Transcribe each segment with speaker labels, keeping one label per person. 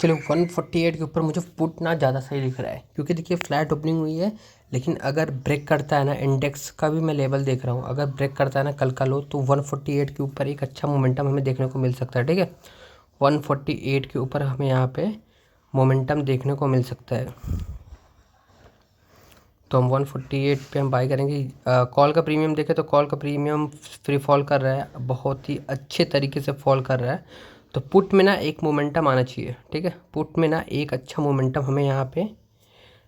Speaker 1: चलो 148 के ऊपर मुझे पुट ना ज़्यादा सही दिख रहा है, क्योंकि देखिए फ्लैट ओपनिंग हुई है, लेकिन अगर ब्रेक करता है ना, इंडेक्स का भी मैं लेवल देख रहा हूँ, अगर ब्रेक करता है ना कल का लो, तो 148 के ऊपर एक अच्छा मोमेंटम हमें देखने को मिल सकता है। ठीक है, 148 के ऊपर हमें यहाँ पे मोमेंटम देखने को मिल सकता है, तो हम 148 पे हम बाई करेंगे। कॉल का प्रीमियम देखें तो कॉल का प्रीमियम फ्री फॉल कर रहा है, बहुत ही अच्छे तरीके से फॉल कर रहा है। तो पुट में ना एक मोमेंटम आना चाहिए। ठीक है, पुट में ना एक अच्छा मोमेंटम हमें यहाँ पे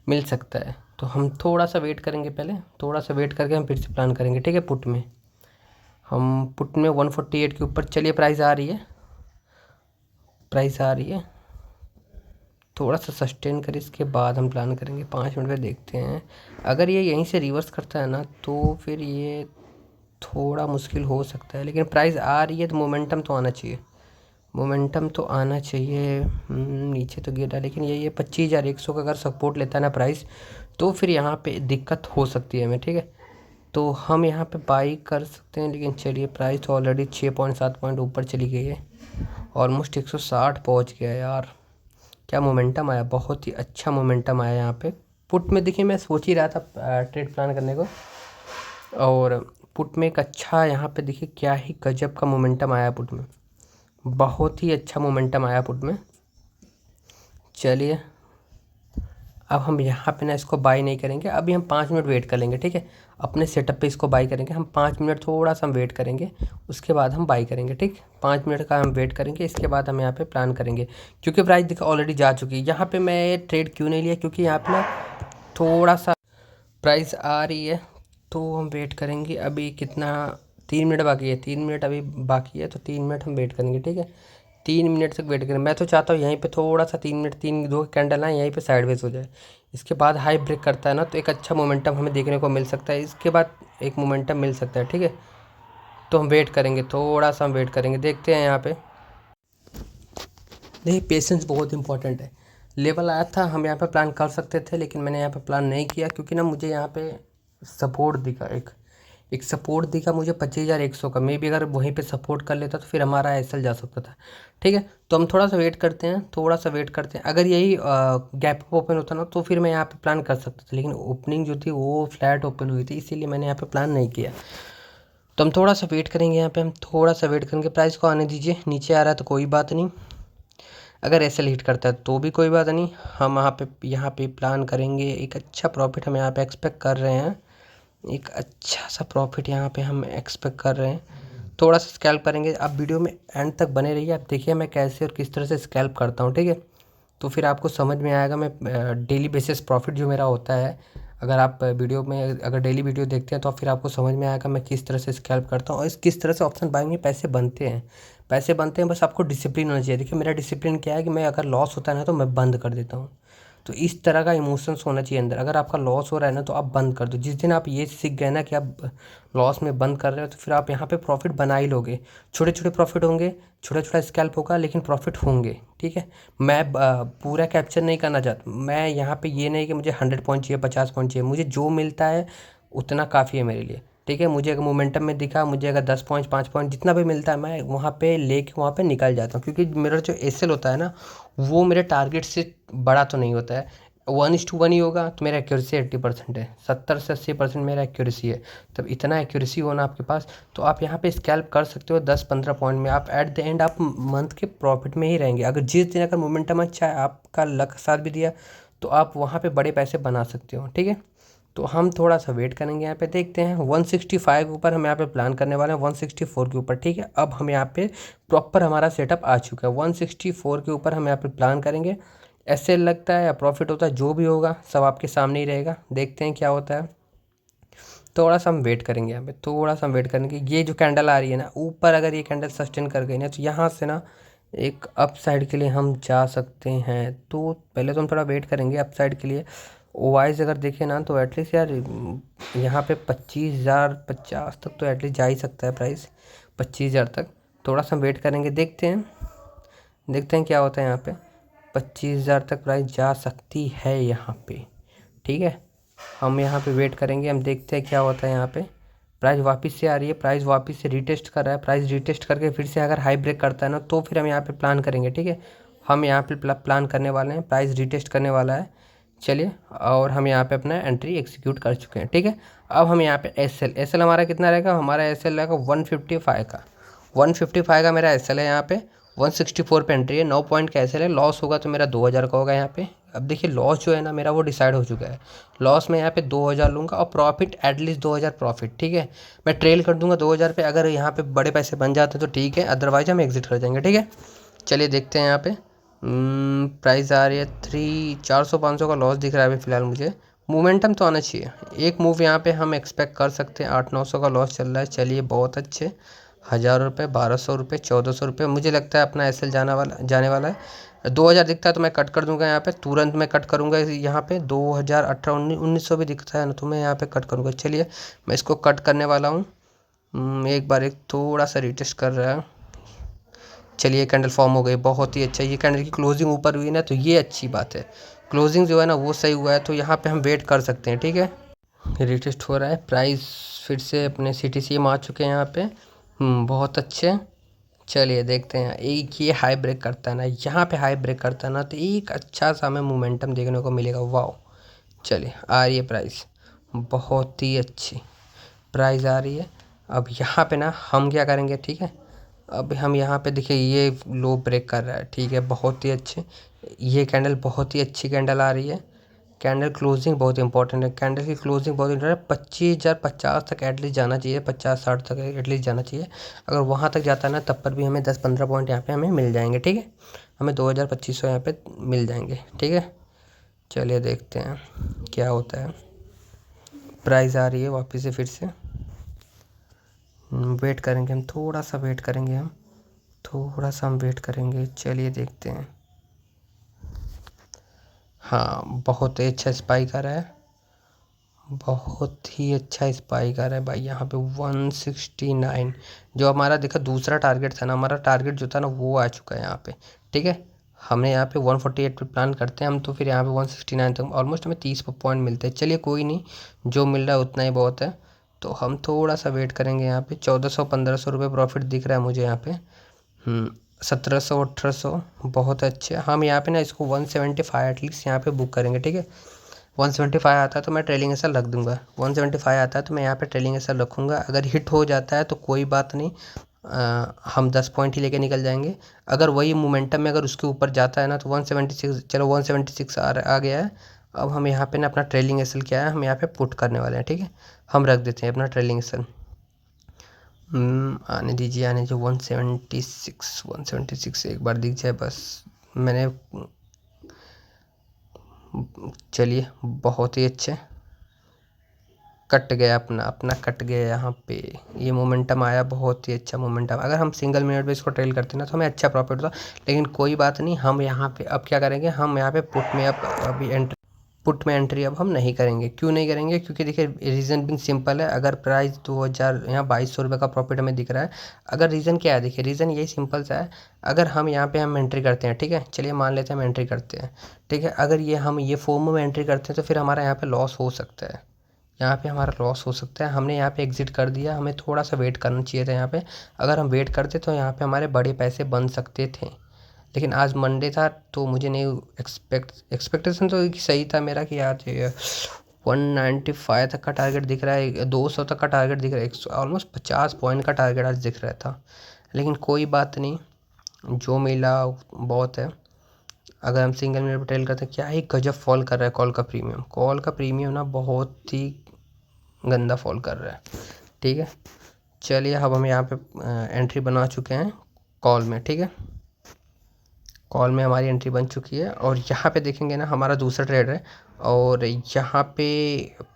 Speaker 1: मिल सकता है, तो हम थोड़ा सा वेट करेंगे, पहले थोड़ा सा वेट करके हम फिर से प्लान करेंगे। ठीक है, पुट में हम पुट में 148 के ऊपर, चलिए प्राइस आ रही है, प्राइस आ रही है, थोड़ा सा सस्टेन कर, इसके बाद हम प्लान करेंगे। 5 मिनट पे देखते हैं, अगर ये यहीं से रिवर्स करता है ना तो फिर ये थोड़ा मुश्किल हो सकता है, लेकिन प्राइस आ रही है तो मोमेंटम तो आना चाहिए, मोमेंटम तो आना चाहिए। नीचे तो गिरा, लेकिन ये 25,100 का अगर सपोर्ट लेता है ना प्राइस, तो फिर यहाँ पे दिक्कत हो सकती है हमें। ठीक है, तो हम यहाँ पे बाई कर सकते हैं, लेकिन चलिए प्राइस तो ऑलरेडी 6.7 पॉइंट ऊपर चली गई है, ऑलमोस्ट 160 पहुँच गया यार। क्या मोमेंटम आया, बहुत ही अच्छा मोमेंटम आया यहाँ पे पुट में। देखिए मैं सोच ही रहा था ट्रेड प्लान करने को, और पुट में एक अच्छा यहाँ पे देखिए क्या ही गजब का मोमेंटम आया पुट में, बहुत ही अच्छा मोमेंटम आया पुट में। चलिए अब हम यहाँ पे ना इसको बाई नहीं करेंगे, अभी हम 5 मिनट वेट कर लेंगे। ठीक है, अपने सेटअप पे इसको बाई करेंगे हम, 5 मिनट थोड़ा सा हम वेट करेंगे, उसके बाद हम बाई करेंगे। ठीक, 5 मिनट का हम वेट करेंगे, इसके बाद हम यहाँ पे प्लान करेंगे, क्योंकि प्राइस देखो ऑलरेडी जा चुकी है। यहाँ पे मैं ट्रेड क्यों नहीं लिया, क्योंकि यहाँ पे ना थोड़ा सा प्राइस आ रही है, तो हम वेट करेंगे। अभी कितना, 3 मिनट बाकी है, 3 मिनट अभी बाकी है, तो 3 मिनट हम वेट करेंगे। ठीक है, 3 मिनट तक वेट करें। मैं तो चाहता हूँ यहीं पे थोड़ा सा 3 मिनट, तीन दो कैंडल ना यहीं पे साइडवेज हो जाए, इसके बाद हाई ब्रेक करता है ना तो एक अच्छा मोमेंटम हमें देखने को मिल सकता है, इसके बाद एक मोमेंटम मिल सकता है। ठीक है, तो हम वेट करेंगे, थोड़ा सा हम वेट करेंगे, देखते हैं यहाँ पे। देखिए पेशेंस बहुत इंपॉर्टेंट है, लेवल आया था हम यहाँ पे प्लान कर सकते थे, लेकिन मैंने यहाँ पे प्लान नहीं किया, क्योंकि ना मुझे यहाँ पे सपोर्ट दिखा, एक सपोर्ट दिखा मुझे 25,100 का। मे भी अगर वहीं पे सपोर्ट कर लेता तो फिर हमारा एसएल जा सकता था। ठीक है, तो हम थोड़ा सा वेट करते हैं, थोड़ा सा वेट करते हैं, अगर यही गैप ओपन होता ना तो फिर मैं यहाँ पे प्लान कर सकता था, लेकिन ओपनिंग जो थी वो फ्लैट ओपन हुई थी, इसीलिए मैंने यहाँ पे प्लान नहीं किया। तो हम थोड़ा सा वेट करेंगे, यहाँ पे हम थोड़ा सा वेट करेंगे, प्राइस को आने दीजिए, नीचे आ रहा है तो कोई बात नहीं, अगर एसएल हिट करता है तो भी कोई बात नहीं। हम यहाँ पे प्लान करेंगे, एक अच्छा प्रॉफिट हम यहाँ पे एक्सपेक्ट कर रहे हैं, एक अच्छा सा प्रॉफिट यहाँ पे हम एक्सपेक्ट कर रहे हैं। थोड़ा सा स्कैल्प करेंगे, आप वीडियो में एंड तक बने रहिए, आप देखिए मैं कैसे और किस तरह से स्कैल्प करता हूँ। ठीक है, तो फिर आपको समझ में आएगा, मैं डेली बेसिस प्रॉफिट जो मेरा होता है, अगर आप वीडियो में अगर डेली वीडियो देखते हैं तो फिर आपको समझ में आएगा मैं किस तरह से स्कैल्प करता हूँ, और किस तरह से ऑप्शन बाइंग में पैसे बनते हैं। पैसे बनते हैं, बस आपको डिसिप्लिन होना चाहिए। देखिए मेरा डिसिप्लिन क्या है कि मैं अगर लॉस होता है ना तो मैं बंद कर देता हूँ, तो इस तरह का इमोशंस होना चाहिए अंदर। अगर आपका लॉस हो रहा है ना तो आप बंद कर दो, जिस दिन आप ये सीख गए ना कि आप लॉस में बंद कर रहे हो, तो फिर आप यहाँ पे प्रॉफिट बना ही लोगे। छोटे छोटे प्रॉफिट होंगे, छोटा छोटा स्कैल्प होगा, लेकिन प्रॉफिट होंगे। ठीक है, मैं पूरा कैप्चर नहीं करना चाहता, मैं यहाँ पे ये नहीं कि मुझे 100 पॉइंट चाहिए, 50 पॉइंट चाहिए, मुझे जो मिलता है उतना काफ़ी है मेरे लिए। ठीक है, मुझे अगर मोमेंटम में दिखा, मुझे अगर 10 पॉइंट 5 पॉइंट जितना भी मिलता है, मैं वहाँ पे लेके वहाँ पे निकल जाता हूँ, क्योंकि मेरा जो एसएल होता है ना वो मेरे टारगेट से बड़ा तो नहीं होता है। 1:1 ही होगा तो मेरा एक्यूरेसी 80% है, 70 से 80% मेरा एक्यूरेसी है। तब इतना एक्यूरेसी होना आपके पास, तो आप यहाँ पे स्कैल्प कर सकते हो 10-15 पॉइंट में। आप एट द एंड आप मंथ के प्रॉफिट में ही रहेंगे, अगर जिस दिन अगर मोमेंटम अच्छा है, आपका लक साथ भी दिया, तो आप वहाँ पे बड़े पैसे बना सकते हो। ठीक है, तो हम थोड़ा सा वेट करेंगे, यहाँ पे देखते हैं 165 के ऊपर हम यहाँ पे प्लान करने वाले हैं, 164 के ऊपर। ठीक है, अब हम यहाँ पे प्रॉपर हमारा सेटअप आ चुका है, 164 के ऊपर हम यहाँ पे प्लान करेंगे। ऐसे लगता है या प्रॉफिट होता है, जो भी होगा सब आपके सामने ही रहेगा, देखते हैं क्या होता है। थोड़ा सा हम वेट करेंगे, यहाँ पे थोड़ा सा हम वेट करेंगे। ये जो कैंडल आ रही है ना ऊपर, अगर ये कैंडल सस्टेन कर गई ना तो यहाँ से ना एक अप साइड के लिए हम जा सकते हैं, तो पहले तो हम थोड़ा वेट करेंगे अप साइड के लिए। वाइज अगर देखें ना तो एटलीस्ट यार यहाँ पे 25,050 तक तो एटलीस्ट जा ही सकता है प्राइस, 25,000 तक। थोड़ा सा वेट करेंगे, देखते हैं, देखते हैं क्या होता है यहाँ पे। 25,000 तक प्राइस जा सकती है यहाँ पे। ठीक है, हम यहाँ पे वेट करेंगे, हम देखते हैं क्या होता है यहाँ पे। प्राइस वापस से आ रही है, प्राइस वापस से रीटेस्ट कर रहा है, प्राइस रीटेस्ट करके फिर से अगर हाई ब्रेक करता है ना तो फिर हम यहाँ पे प्लान करेंगे। ठीक है, हम यहाँ पे प्लान करने वाले हैं, प्राइस रीटेस्ट करने वाला है। चलिए, और हम यहाँ पे अपना एंट्री एग्जीक्यूट कर चुके हैं, ठीक है। अब हम यहाँ पे एस एल हमारा कितना रहेगा, हमारा एस एल रहेगा 155 का, 155 का मेरा एस एल है यहाँ पे। 164 पे एंट्री है, 9 पॉइंट का एस एल है। लॉस होगा तो मेरा 2000 का होगा यहाँ पे। अब देखिए लॉस जो है ना मेरा वो डिसाइड हो चुका है। लॉस में यहाँ पे 2000 लूँगा और प्रॉफिट एटलीस्ट 2000 प्रॉफिट, ठीक है। मैं ट्रेल कर दूंगा 2000 पे, अगर यहाँ पे बड़े पैसे बन जाते हैं तो ठीक है, अदरवाइज हम एग्जिट कर जाएंगे, ठीक है। चलिए देखते हैं यहाँ पे प्राइस आ रही है 400-500 का लॉस दिख रहा है अभी फ़िलहाल मुझे। मोमेंटम तो आना चाहिए, एक मूव यहाँ पे हम एक्सपेक्ट कर सकते हैं। 800-900 का लॉस चल रहा है, चलिए बहुत अच्छे। 1000 रुपये, 1200 रुपये, 1400 रुपये, मुझे लगता है अपना एस एल जाने वाला है। 2000 दिखता है तो मैं कट कर दूंगा यहाँ पे, तुरंत मैं कट करूँगा यहाँ पे। 2018, 1900 भी दिखता है ना तो मैं यहाँ पे कट करूँगा। चलिए मैं इसको कट करने वाला हूँ। एक बार एक थोड़ा सा रिटेस्ट कर रहा है। चलिए कैंडल फॉर्म हो गई, बहुत ही अच्छा। ये कैंडल की क्लोजिंग ऊपर हुई ना तो ये अच्छी बात है, क्लोजिंग जो है ना वो सही हुआ है, तो यहाँ पे हम वेट कर सकते हैं, ठीक है। रिटेस्ट हो रहा है, प्राइस फिर से अपने CTC में आ चुके हैं यहाँ पे। बहुत अच्छे। चलिए देखते हैं, एक ये हाई ब्रेक करता है ना, यहाँ पे हाई ब्रेक करता है ना तो एक अच्छा सा हमें मोमेंटम देखने को मिलेगा। वाओ, चलिए आ रही है प्राइस, बहुत ही अच्छी प्राइस आ रही है। अब यहाँ पे ना हम क्या करेंगे, ठीक है। अब हम यहाँ पे देखिए ये लो ब्रेक कर रहा है, ठीक है, बहुत ही अच्छे। ये कैंडल बहुत ही अच्छी कैंडल आ रही है। कैंडल क्लोजिंग बहुत इंपॉर्टेंट है, कैंडल की क्लोजिंग बहुत इंपॉर्टेंट है। 25,050 तक एटलीस्ट जाना चाहिए, 50-60 तक एटलीस्ट जाना चाहिए। अगर वहाँ तक जाता है ना तब पर भी हमें 10-15 पॉइंट यहाँ पे हमें मिल जाएंगे, ठीक है। हमें 2200 यहाँ पे मिल जाएंगे, ठीक है। चलिए देखते हैं क्या होता है। प्राइस आ रही है वापस से फिर से। वेट करेंगे हम, थोड़ा सा वेट करेंगे हम, थोड़ा सा हम वेट करेंगे। चलिए देखते हैं। हाँ, बहुत ही अच्छा स्पाइक आ रहा है, बहुत ही अच्छा स्पाइक आ रहा है भाई। यहाँ पे 169 जो हमारा देखा दूसरा टारगेट था ना, हमारा टारगेट जो था ना वो आ चुका है यहाँ पे, ठीक है। हमने यहाँ पे 148 पे प्लान करते हैं हम, तो फिर यहाँ पे 169 तक ऑलमोस्ट हमें 30 पॉइंट मिलते हैं। चलिए कोई नहीं, जो मिल रहा है उतना ही बहुत है। तो हम थोड़ा सा वेट करेंगे। यहाँ पे 1400-1500 रुपये प्रॉफिट दिख रहा है मुझे यहाँ पे। 1700-1800, बहुत अच्छे। हम यहाँ पे ना इसको 175 एटलीस्ट यहाँ पे बुक करेंगे, ठीक है। 175 आता है तो मैं ट्रेलिंग एसएल रख दूंगा। 175 आता है तो मैं यहाँ पे ट्रेलिंग एसएल रखूँगा। अगर हिट हो जाता है तो कोई बात नहीं, हम 10 पॉइंट ही लेके निकल जाएंगे। अगर वही मोमेंटम में अगर उसके ऊपर जाता है ना तो 176, चलो 176 आ गया है। अब हम यहाँ पे ना अपना ट्रेलिंग एसएल क्या है, हम यहाँ पे पुट करने वाले हैं, ठीक है। हम रख देते हैं अपना ट्रेलिंग एसएल। आने दीजिए, आने दीजिए। 176 एक बार दिख जाए बस। मैंने, चलिए बहुत ही अच्छे। कट गया अपना अपना कट गया यहाँ पे। ये मोमेंटम आया, बहुत ही अच्छा मोमेंटम। अगर हम सिंगल मिनट पे इसको ट्रेल करते ना तो हमें अच्छा प्रॉफिट होता, लेकिन कोई बात नहीं। हम यहाँ पे अब क्या करेंगे, हम यहाँ पे पुट में अब अभी एंट्री अब हम नहीं करेंगे। क्यों नहीं करेंगे, क्योंकि देखिए रीज़न भी सिंपल है। अगर प्राइस 2000 यहाँ 2200 रुपये का प्रॉफिट हमें दिख रहा है, अगर रीज़न क्या है, देखिए रीज़न यही सिंपल सा है। अगर हम यहाँ पे हम एंट्री करते हैं, ठीक है, चलिए मान लेते हैं हम एंट्री करते हैं, ठीक है। अगर हम ये फॉर्म में एंट्री करते हैं तो फिर हमारा यहाँ पे लॉस हो सकता है, यहाँ पे हमारा लॉस हो सकता है। हमने यहाँ पे एग्जिट कर दिया, हमें थोड़ा सा वेट करना चाहिए था यहाँ पे। अगर हम वेट करते तो यहाँ पे हमारे बड़े पैसे बन सकते थे, लेकिन आज मंडे था तो मुझे नहीं एक्सपेक्टेशन तो सही था मेरा कि यार 195 तक का टारगेट दिख रहा है, 200 तक का टारगेट दिख रहा है, ऑलमोस्ट 50 पॉइंट का टारगेट आज दिख रहा था। लेकिन कोई बात नहीं, जो मिला बहुत है। अगर हम सिंगल मिनट पर ट्रेल करते हैं, क्या ही गजब फॉल कर रहा है कॉल का प्रीमियम ना बहुत ही गंदा फॉल कर रहा है, ठीक है। चलिए अब हम यहाँ पे एंट्री बना चुके हैं कॉल में, ठीक है। कॉल में हमारी एंट्री बन चुकी है और यहाँ पे देखेंगे ना हमारा दूसरा ट्रेड है। और यहाँ पे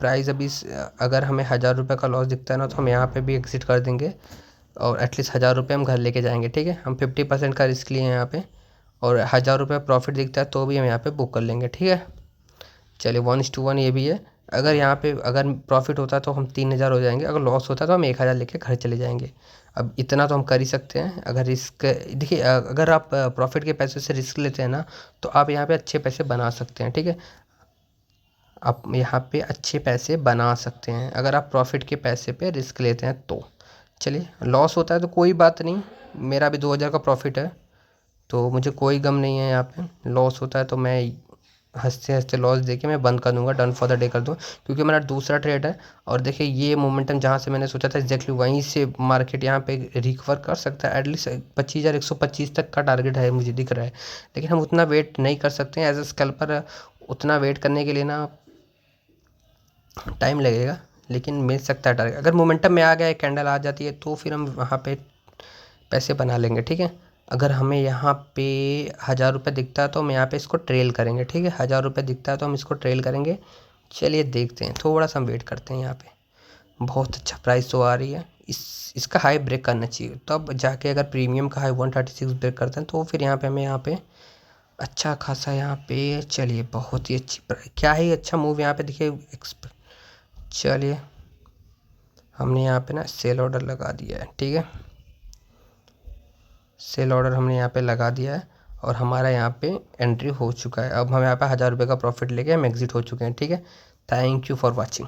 Speaker 1: प्राइस अभी अगर हमें 1000 रुपये का लॉस दिखता है ना तो हम यहाँ पे भी एग्जिट कर देंगे और एटलीस्ट 1000 रुपये हम घर लेके जाएंगे, ठीक है। हम 50% का रिस्क लिए हैं यहाँ पे, और 1000 रुपये प्रॉफिट दिखता है तो भी हम यहाँ पे बुक कर लेंगे, ठीक है। चलिए 1:1 ये भी है। अगर यहाँ पे अगर प्रॉफिट होता है तो हम 3000 हो जाएंगे, अगर लॉस होता है तो हम 1000 लेके घर चले जाएंगे। अब इतना तो हम कर ही सकते हैं। अगर रिस्क देखिए, अगर आप प्रॉफिट के पैसे से रिस्क लेते हैं ना तो आप यहाँ पे अच्छे पैसे बना सकते हैं, ठीक है। आप यहाँ पे अच्छे पैसे बना सकते हैं अगर आप प्रॉफिट के पैसे पे रिस्क लेते हैं तो। चलिए लॉस होता है तो कोई बात नहीं, मेरा भी 2000 का प्रॉफिट है, तो मुझे कोई गम नहीं है, यहाँ पे लॉस होता है तो मैं हंसते हंसते लॉस देके मैं बंद कर दूंगा, डन फॉर द डे कर दूँ, क्योंकि मेरा दूसरा ट्रेड है। और देखिए ये मोमेंटम जहाँ से मैंने सोचा था एग्जैक्टली वहीं से मार्केट यहाँ पे रिकवर कर सकता है। एटलीस्ट 25,125 तक का टारगेट है मुझे दिख रहा है, लेकिन हम उतना वेट नहीं कर सकते हैं एज अ स्कैल्पर। उतना वेट करने के लिए ना टाइम लगेगा, लेकिन मिल सकता है टारगेट। अगर मोमेंटम में आ गया, एक कैंडल आ जाती है तो फिर हम वहाँ पे पैसे बना लेंगे, ठीक है। अगर हमें यहाँ पे 1,000 रुपये दिखता है तो हम यहाँ पे इसको ट्रेल करेंगे, ठीक है। 1,000 रुपये दिखता है तो हम इसको ट्रेल करेंगे। चलिए देखते हैं, थोड़ा सा हम वेट करते हैं। यहाँ पे बहुत अच्छा प्राइस तो आ रही है, इसका हाई ब्रेक करना चाहिए, तब जाके अगर प्रीमियम का हाई 136 ब्रेक करते हैं तो फिर यहाँ पे हमें यहाँ पे अच्छा खासा यहाँ पे, चलिए बहुत ही अच्छी क्या ही अच्छा मूव यहाँ पे देखिए। चलिए हमने यहाँ पे ना सेल ऑर्डर लगा दिया है, ठीक है। सेल ऑर्डर हमने यहाँ पे लगा दिया है और हमारा यहाँ पे एंट्री हो चुका है। अब हम यहाँ पे 1,000 रुपये का प्रॉफिट लेके हम एग्जिट हो चुके हैं, ठीक है। Thank you for watching.